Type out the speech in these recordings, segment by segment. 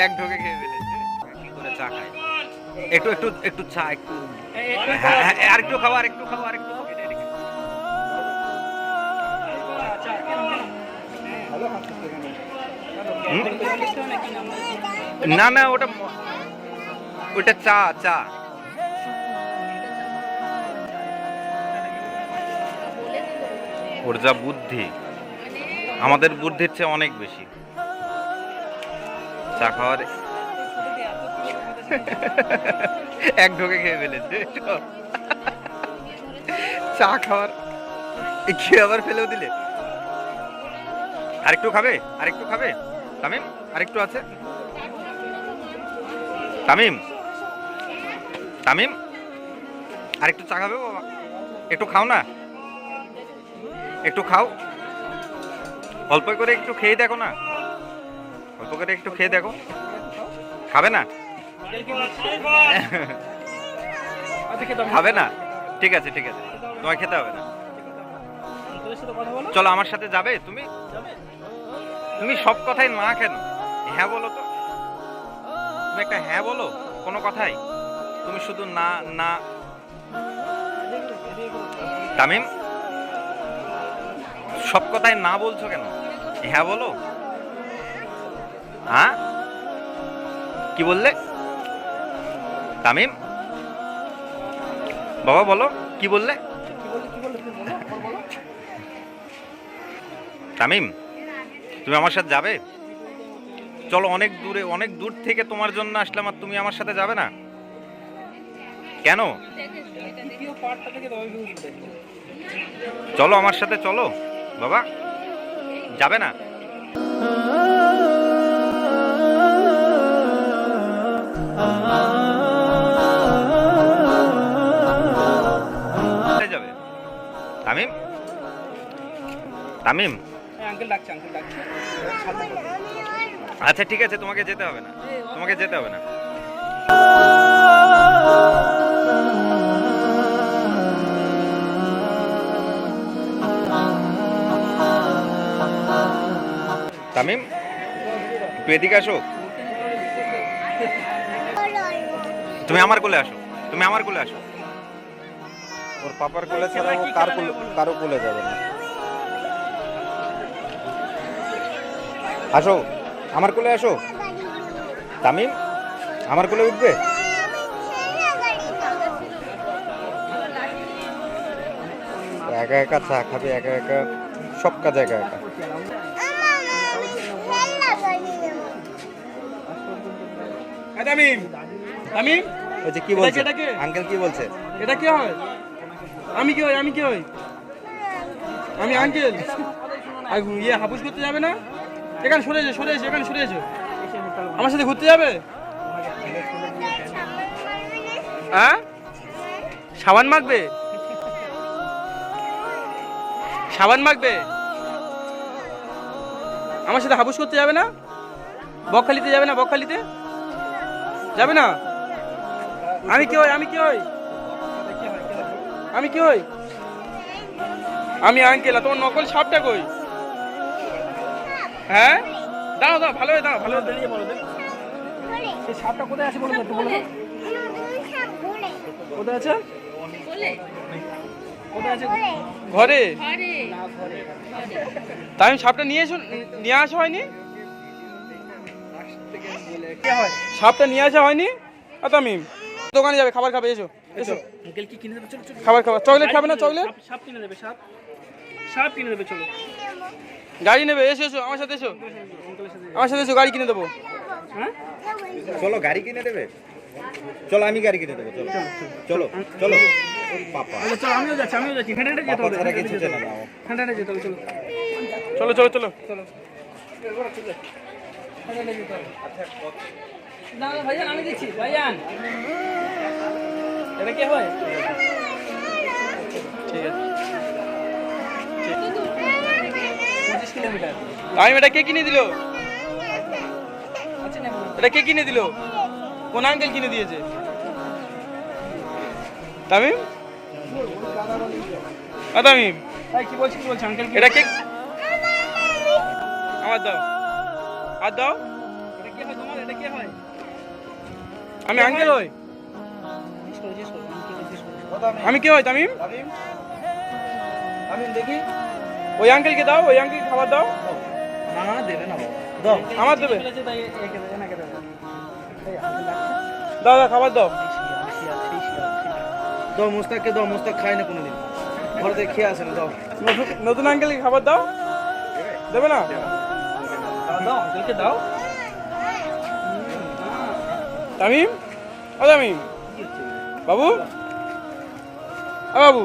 এক ঢোকে খেয়ে ফেলেছে। কি করে চা খায়? একটু একটু একটু চা একটু, আর একটু খাও, আর একটু খাও, আর একটু খাও। না না, ওটা চা চা। ওর যা বুদ্ধি, আমাদের বুদ্ধির চেয়ে অনেক বেশি। চা খাওয়ার এক ঢোকে খেয়ে ফেলেছে। চা খাওয়ার কি আবার ফেলেও দিলে? আরেকটু খাবে? আরেকটু খাবে তামিম? আরেকটু আছে তামিম? তামিম আরেকটু চা খাবে বাবা? একটু খাও না, একটু খাও, অল্প করে একটু খেয়ে দেখো না, অল্প করে একটু খেয়ে দেখো। খাবে না? খাবে না? ঠিক আছে ঠিক আছে, তোমায় খেতে হবে না। চলো আমার সাথে যাবে তুমি? তুমি সব কথাই না কেন? হ্যাঁ বলো তো, তুমি একটা হ্যাঁ বলো কোনো কথাই। তুমি শুধু না না। তামিম সব কথায় না বলছো কেন? হ্যাঁ বলো। হ্যাঁ কি বললে তামিম? বাবা বলো কি বললে? তামিম তুমি আমার সাথে যাবে? চলো, অনেক দূরে, অনেক দূর থেকে তোমার জন্য আসলাম, আর তুমি আমার সাথে যাবে না কেন? চলো আমার সাথে, চলো বাবা। যাবে না? যাবে তামিম? তামিম আচ্ছা ঠিক আছে, তোমাকে যেতে হবে না, তোমাকে যেতে হবে না। তামিম একটু এদিকে আসো, তুমি আমার কোলে আসো, তুমি আমার কোলে আসো। ওর পাপার কোলে ছাড়া ও কারো কোলে যাবে না। আসো আমার কোলে আসো। তামিম আমার কোলে উঠবে? একা একা চা খাবে, একা একা সব কাজ একা একা। তামিম তামিম ওই যে কি বলছে আঙ্কেল, কি বলছে? এটা কি হয়? আমি কি হই? আমি কি হই? আমি আঙ্কেল। আর ইয়ে হাপুস করতে যাবে না? এখানে সরে এসো, সরে এসো, এখানে সরে এসো। আমার সাথে ঘুরতে যাবে? হ্যাঁ সাবান মাখবে? সাবান মাখবে? আমার সাথে হাপুস করতে যাবে না? বকখালিতে যাবে না? বকখালিতে যাবে না? আমি কি হই? আমি কি হই? আমি কি হই? আমি আঙ্কেল। তোমার নকল সাপটা কই? হ্যাঁ দাঁড়াও দাঁড়াও, ভালো দাঁড়াও, ভালো দাঁড়িয়ে বলো। এই সাপটা কোথায় আছে বলো একটু, বলো। কোথায় আছে? কোথায় আছে? ঘরে। তাই আমি সাপটা নিয়ে আসা হয়নি? সাপটা নিয়ে আসা হয়নি? তামিম দোকানে যাবে, খাবার খাবে, এসো এসো। আঙ্কেল কি কিনে দেবে? চলো চলো। খাবার খাবার, চকলেট খাবে না? চকলেট সাপ কিনে দেবে, সাপ সাপ কিনে দেবে। চলো গাড়ি নেবে, এসো এসো আমার সাথে, এসো আমার সাথে, এসো গাড়ি কিনে দেবো। হ্যাঁ চলো গাড়ি কিনে দেবে, চলো আমি গাড়ি কিনে দেবো, চলো চলো চলো। পাপা চলো, আমিও যাচ্ছি, আমিও যাচ্ছি। হেঁটে হেঁটে যেতে হবে, হেঁটে হেঁটে যেতে হবে, হেঁটে হেঁটে যেতে হবে। চলো চলো চলো চলো চলো। না ভাইজান আমি দিচ্ছি, ভাইজান এটা কি হয়? ঠিক আছে 25 কিলোমিটার। আমি এটা কে কিনে দিল? এটা কে কিনে দিল? কোন আঙ্কেল কিনে দিয়েছে? তামিম তামিম ভাই কি বলছি, কি বলছি আঙ্কেল? এটা কে? আমার দাও, হাত দাও। এটা কি হয় তোমার? এটা কি হয়? আমি আঙ্কেল হই। আমি কি হই তামিম? আমি দেখি ওই আঙ্কেলকে দাও, ওই আঙ্কেলকে খাবার দাও। না না দেবে না বাবা দাও আমার দেবে। দাও দাও খাবার দাও। দাও মোস্তাককে দাও, মোস্তাক খায় না কোনোদিন, ঘরে থেকে খেয়ে আসে না, দাও নতুন আঙ্কেলকে খাবার দাও। দেবে না? দাও আঙ্কেলকে দাও। তামিম, ও তামিম বাবু, ও বাবু,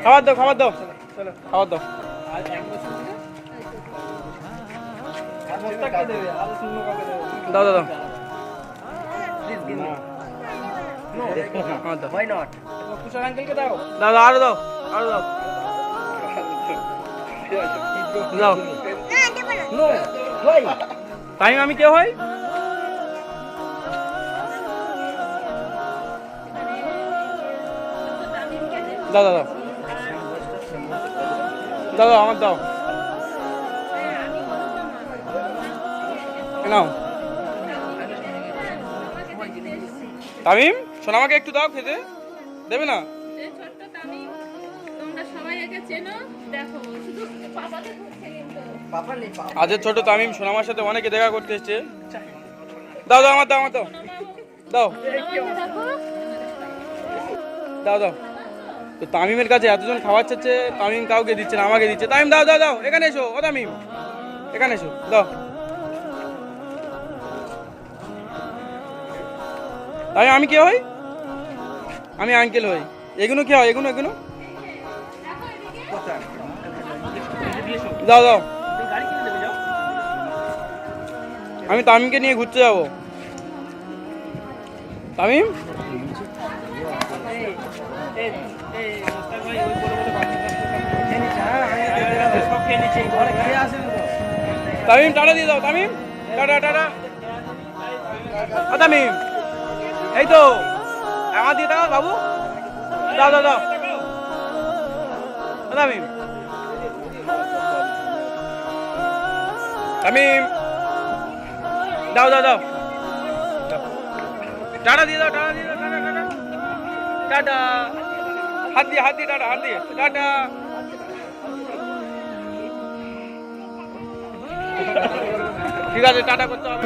খাবার দাও, খাবার দাও, খাবার দাও। দাও দাও দাও। খাবার দাও। Why not? দাও দাও, আরো দাও, আরো দাও, দাও। No. Why? তামিম আমি কে হই? দাও দাও দাও, দাও দাও, আমার দাও। নাও তামিম, শোনো আমাকে একটু দাও খেতে। দেবে না? এই ছোট্ট তামিম, তোমরা সবাই একে চেনো, দেখো শুধু পাপাকে খুঁজছে কিন্তু। পাপা নেই, পাপা আজের ছোট তামিম সোনামার সাথে অনেকে দেখা করতে এসছে। দাও দাও, আমার দাও, আমার দাও, দাও দাও দাও। তো তামিমের কাছে এতজন খাবার চাচ্ছে, তামিম কাউকে দিচ্ছে না, আমাকে দিচ্ছে। তামিম দাও দাও দাও, এখানে এসো। ও তামিম এখানে এসো, দাও। তামিম আমি কে হই? আমি আঙ্কেল হই। এগুলো কি হয়? এগুলো এগুলো দাও দাও। আমি তামিমকে নিয়ে ঘুরতে যাবো। তামিম ঘরে খেয়ে আসে না, তামিম টাটা দিয়ে দাও। Tamim tata tata. ও তামিম, এই তো আমার দিয়ে দাও বাবু। দাও দাও দাও। ও তামিম, তামিম দাও দাও দাও। টাটা দিয়ে দাও, টাটা দিয়ে দাও, টাটা টাটা টাটা। হাত দিয়ে, হাত দিয়ে টাটা, হাত দিয়ে টাটা। ঠিক আছে, টাটা করতে হবে।